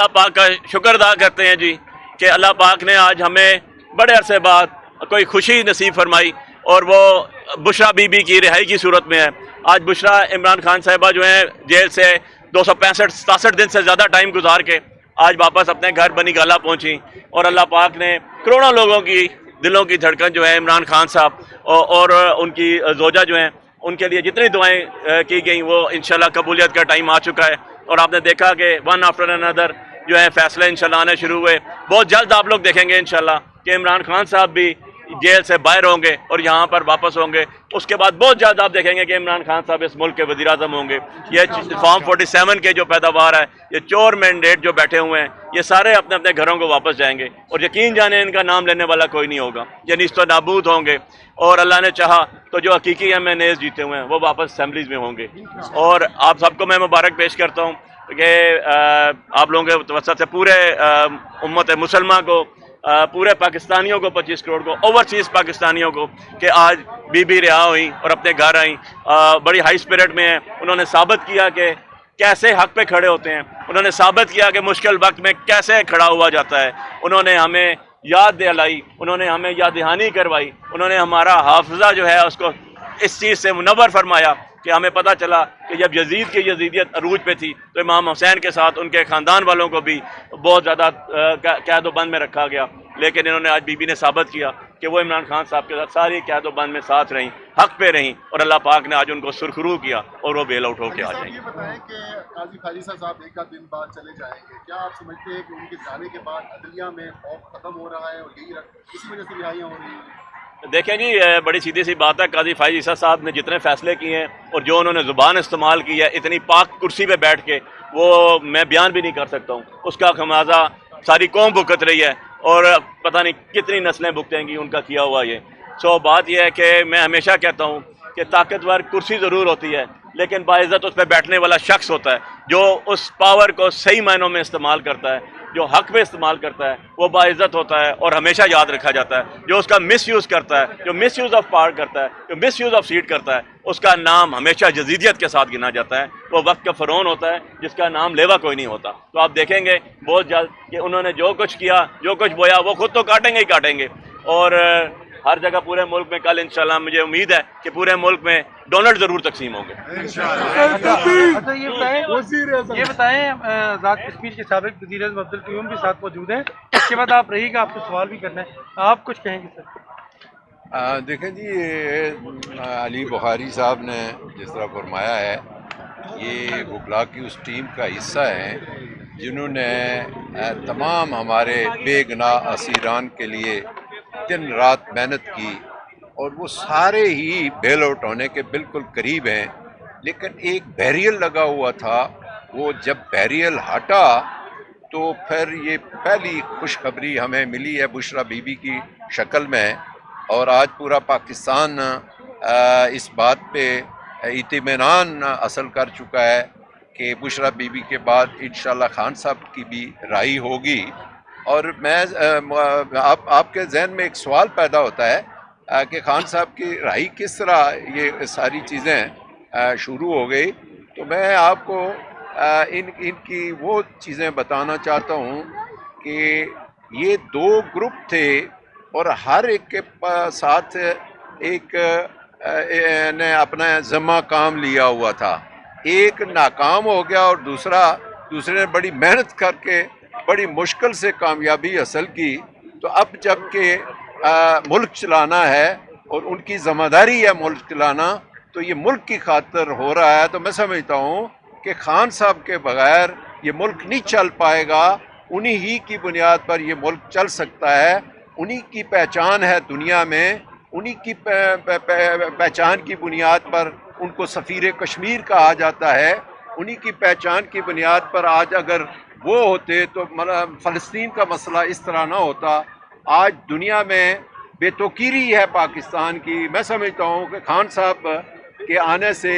اللہ پاک کا شکر ادا کرتے ہیں جی کہ اللہ پاک نے آج ہمیں بڑے عرصے بعد کوئی خوشی نصیب فرمائی، اور وہ بشرا بی بی کی رہائی کی صورت میں ہے۔ آج بشرا عمران خان صاحبہ جو ہیں جیل سے 265-67 دن سے زیادہ ٹائم گزار کے آج واپس اپنے گھر بنی گالہ پہنچی، اور اللہ پاک نے کروڑوں لوگوں کی دلوں کی دھڑکن جو ہے عمران خان صاحب اور ان کی زوجہ جو ہیں ان کے لیے جتنی دعائیں کی گئیں وہ انشاءاللہ قبولیت کا ٹائم آ چکا ہے، اور آپ نے دیکھا کہ ون آفٹر انادر جو ہے فیصلے انشاءاللہ آنے شروع ہوئے۔ بہت جلد آپ لوگ دیکھیں گے انشاءاللہ کہ عمران خان صاحب بھی جیل سے باہر ہوں گے اور یہاں پر واپس ہوں گے۔ اس کے بعد بہت جلد آپ دیکھیں گے کہ عمران خان صاحب اس ملک کے وزیر اعظم ہوں گے۔ یہ فارم 47 کے جو پیداوار ہے، یہ چور مینڈیٹ جو بیٹھے ہوئے ہیں، یہ سارے اپنے اپنے گھروں کو واپس جائیں گے، اور یقین جانے ان کا نام لینے والا کوئی نہیں ہوگا، یہ نیست و نابود ہوں گے، اور اللہ نے چاہا تو جو حقیقی ایم این ایز جیتے ہوئے ہیں وہ واپس اسمبلیز میں ہوں گے۔ اور آپ سب کو میں مبارک پیش کرتا ہوں کہ آپ لوگوں کے وسط سے پورے امت مسلمہ کو، پورے پاکستانیوں کو، 25 کروڑ کو، اوورسیز پاکستانیوں کو، کہ آج بی بی رہا ہوئیں اور اپنے گھر آئیں، بڑی ہائی اسپرٹ میں ہیں۔ انہوں نے ثابت کیا کہ کیسے حق پہ کھڑے ہوتے ہیں، انہوں نے ثابت کیا کہ مشکل وقت میں کیسے کھڑا ہوا جاتا ہے، انہوں نے ہمیں یاد دلائی، انہوں نے ہمیں یاد دہانی کروائی، انہوں نے ہمارا حافظہ جو ہے اس کو اس چیز سے منور فرمایا کہ ہمیں پتہ چلا کہ جب یزید کی یزیدیت عروج پہ تھی تو امام حسین کے ساتھ ان کے خاندان والوں کو بھی بہت زیادہ قید و بند میں رکھا گیا، لیکن انہوں نے آج بی بی نے ثابت کیا کہ وہ عمران خان صاحب کے ساتھ ساری قید و بند میں ساتھ رہیں، حق پہ رہیں، اور اللہ پاک نے آج ان کو سرخرو کیا اور وہ بیل آؤٹ ہو کے آ جائیں گے۔ یہ بتائیں کہ قاضی فائزہ صاحب ایک آدھ دن بعد چلے جائیں گے، کیا آپ سمجھتے ہیں کہ ان کے جانے کے بعد عدلیہ میں خوف ختم ہو رہا ہے اور یہی اسی وجہ سے رہائیاں ہو رہی ہیں؟ دیکھیں جی، بڑی سیدھی سی بات ہے، قاضی فائز عیسیٰ صاحب نے جتنے فیصلے کیے ہیں اور جو انہوں نے زبان استعمال کی ہے اتنی پاک کرسی پہ بیٹھ کے، وہ میں بیان بھی نہیں کر سکتا ہوں، اس کا خمیازہ ساری قوم بھگت رہی ہے، اور پتہ نہیں کتنی نسلیں بھگتیں گی ان کا کیا ہوا یہ۔ بات یہ ہے کہ میں ہمیشہ کہتا ہوں کہ طاقتور کرسی ضرور ہوتی ہے، لیکن باعزت اس پہ بیٹھنے والا شخص ہوتا ہے جو اس پاور کو صحیح معنوں میں استعمال کرتا ہے، جو حق میں استعمال کرتا ہے، وہ باعزت ہوتا ہے اور ہمیشہ یاد رکھا جاتا ہے۔ جو اس کا مس یوز کرتا ہے، جو مس یوز آف پاور کرتا ہے، جو مس یوز آف سیٹ کرتا ہے، اس کا نام ہمیشہ جزیدیت کے ساتھ گنا جاتا ہے، وہ وقت کا فرعون ہوتا ہے جس کا نام لیوا کوئی نہیں ہوتا۔ تو آپ دیکھیں گے بہت جلد کہ انہوں نے جو کچھ کیا، جو کچھ بویا، وہ خود تو کاٹیں گے ہی کاٹیں گے، اور ہر جگہ پورے ملک میں کل انشاءاللہ مجھے امید ہے کہ پورے ملک میں ڈونلڈ ضرور تقسیم ہوں گے۔ اچھا یہ بتائیں ذات کشمیر کے سابق وزیر اعظم عبدالقیوم بھی ساتھ موجود ہیں، اس کے بعد آپ رہی گا، آپ کو سوال بھی کرنا ہے، آپ کچھ کہیں گے سر؟ دیکھیں جی، علی بخاری صاحب نے جس طرح فرمایا ہے، یہ وکلا کی اس ٹیم کا حصہ ہیں جنہوں نے تمام ہمارے بے گناہ اسیران کے لیے دن رات محنت کی، اور وہ سارے ہی بیل آؤٹ ہونے کے بالکل قریب ہیں، لیکن ایک بیریل لگا ہوا تھا، وہ جب بیریل ہٹا تو پھر یہ پہلی خوشخبری ہمیں ملی ہے بشرا بی بی کی شکل میں، اور آج پورا پاکستان اس بات پہ اطمینان حاصل کر چکا ہے کہ بشرا بی بی کے بعد انشاءاللہ خان صاحب کی بھی رہائی ہوگی۔ اور میں آپ کے ذہن میں ایک سوال پیدا ہوتا ہے کہ خان صاحب کی رہائی کس طرح یہ ساری چیزیں شروع ہو گئی، تو میں آپ کو ان کی وہ چیزیں بتانا چاہتا ہوں کہ یہ دو گروپ تھے اور ہر ایک کے ساتھ ایک نے اپنا ذمہ کام لیا ہوا تھا، ایک ناکام ہو گیا اور دوسرے نے بڑی محنت کر کے بڑی مشکل سے کامیابی حاصل کی۔ تو اب جب کہ ملک چلانا ہے اور ان کی ذمہ داری ہے ملک چلانا، تو یہ ملک کی خاطر ہو رہا ہے، تو میں سمجھتا ہوں کہ خان صاحب کے بغیر یہ ملک نہیں چل پائے گا، انہی ہی کی بنیاد پر یہ ملک چل سکتا ہے، انہی کی پہچان ہے دنیا میں، انہی کی پہچان کی بنیاد پر ان کو سفیر کشمیر کہا جاتا ہے، انہی کی پہچان کی بنیاد پر آج اگر وہ ہوتے تو فلسطین کا مسئلہ اس طرح نہ ہوتا۔ آج دنیا میں بے توقیری ہے پاکستان کی، میں سمجھتا ہوں کہ خان صاحب کے آنے سے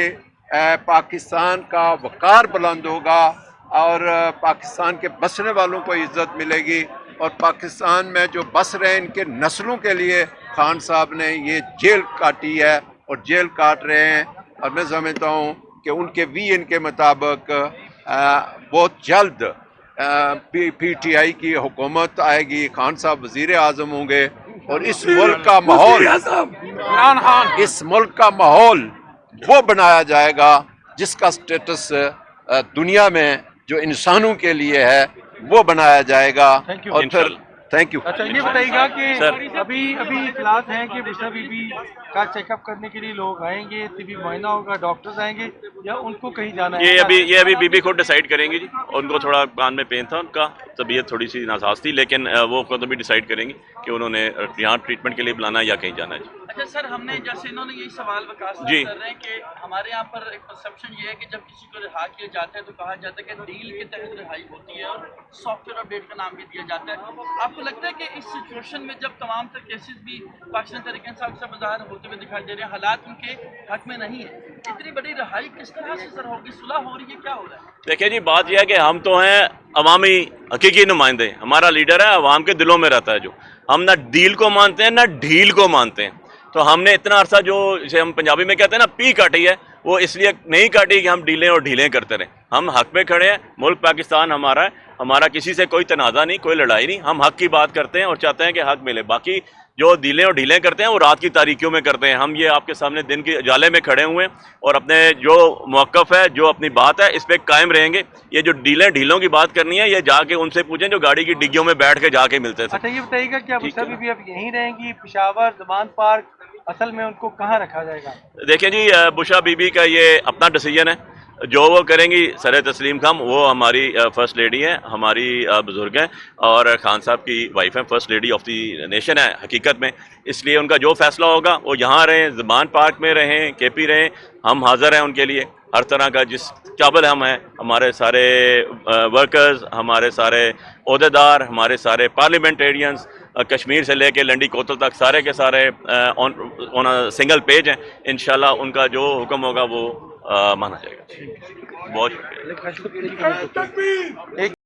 پاکستان کا وقار بلند ہوگا، اور پاکستان کے بسنے والوں کو عزت ملے گی، اور پاکستان میں جو بس رہے ان کے نسلوں کے لیے خان صاحب نے یہ جیل کاٹی ہے اور جیل کاٹ رہے ہیں، اور میں سمجھتا ہوں کہ ان کے وی ان کے مطابق بہت جلد PTI کی حکومت آئے گی, خان صاحب وزیر اعظم ہوں گے, اور اس ملک کا ماحول, اس ملک کا ماحول وہ بنایا جائے گا جس کا سٹیٹس دنیا میں جو انسانوں کے لیے ہے وہ بنایا جائے گا. اور پھر تھینک یو. اچھا یہ بتائیے گا کہ ابھی اطلاعات ہیں کہ بشرا بی بی کا چیک اپ کرنے کے لیے لوگ آئیں گے, طبی معائنہ ہوگا, ڈاکٹرز آئیں گے, یا ان کو کہیں جانا ہے؟ یہ ابھی بی بی خود ڈیسائیڈ کریں گی جی. ان کو تھوڑا کان میں پین تھا, ان کا طبیعت تھوڑی سی ناساز تھی, لیکن وہ خود بھی ڈیسائیڈ کریں گی کہ انہوں نے یہاں ٹریٹمنٹ کے لیے بلانا ہے یا کہیں جانا ہے جی. اچھا سر, ہم نے جیسے انہوں نے یہی سوال وکاس جی کر رہے ہیں کہ ہمارے یہاں پر ایک پرسپشن یہ ہے کہ جب کسی کو رہا کیا جاتا ہے تو کہا جاتا ہے کہ ڈیل کے تحت رہائی ہوتی ہے اور سافٹ ویئر اپڈیٹ کا نام بھی دیا جاتا ہے. آپ کو لگتا ہے کہ اس سچویشن میں جب تمام تر کیسز بھی پاکستان تحریک انصاف سے مظاہر ہوتے ہوئے دکھائی دے رہے ہیں, حالات ان کے حق میں نہیں ہے, اتنی بڑی رہائی کس طرح سے سر ہوگی؟ صلح ہو رہی ہے, کیا ہو رہا ہے؟ دیکھیں جی, بات یہ ہے کہ ہم تو ہیں عوامی حقیقی نمائندے. ہمارا لیڈر ہے, عوام کے دلوں میں رہتا ہے, جو ہم نہ ڈیل کو مانتے ہیں نہ ڈھیل کو مانتے ہیں. تو ہم نے اتنا عرصہ جو جسے ہم پنجابی میں کہتے ہیں نا پی کاٹی ہے, وہ اس لیے نہیں کاٹی کہ ہم ڈیلیں اور ڈھیلیں کرتے رہیں. ہم حق پہ کھڑے ہیں, ملک پاکستان ہمارا ہے, ہمارا کسی سے کوئی تنازع نہیں, کوئی لڑائی نہیں. ہم حق کی بات کرتے ہیں اور چاہتے ہیں کہ حق ملے. باقی جو ڈیلیں اور ڈھیلیں کرتے ہیں وہ رات کی تاریکیوں میں کرتے ہیں. ہم یہ آپ کے سامنے دن کے اجالے میں کھڑے ہوئے ہیں اور اپنے جو موقف ہے, جو اپنی بات ہے, اس پہ قائم رہیں گے. یہ جو ڈیلیں ڈھیلوں کی بات کرنی ہے, یہ جا کے ان سے پوچھیں جو گاڑی کی ڈگیوں میں بیٹھ کے جا کے ملتے تھے. اچھا یہ بتائیے گا کہ بشرا بی بی اب یہیں رہیں گی پشاور زمان پارک, اصل میں ان کو کہاں رکھا جائے گا؟ دیکھیں جی, بشرا بی بی کا یہ اپنا ڈیسیجن ہے, جو وہ کریں گی. سر تسلیم خان وہ ہماری فرسٹ لیڈی ہیں, ہماری بزرگ ہیں, اور خان صاحب کی وائف ہیں, first lady of the nation ہے حقیقت میں. اس لیے ان کا جو فیصلہ ہوگا وہ یہاں رہیں, زبان پارک میں رہیں, کے پی رہیں, ہم حاضر ہیں ان کے لیے. ہر طرح کا جس قابل ہم ہیں, ہمارے سارے ورکرز, ہمارے سارے عہدیدار, ہمارے سارے پارلیمنٹیرینز, کشمیر سے لے کے لنڈی کوتل تک سارے کے سارے آن سنگل پیج ہیں. انشاءاللہ ان کا جو حکم ہوگا وہ مانا جائے گا. بہت شکریہ.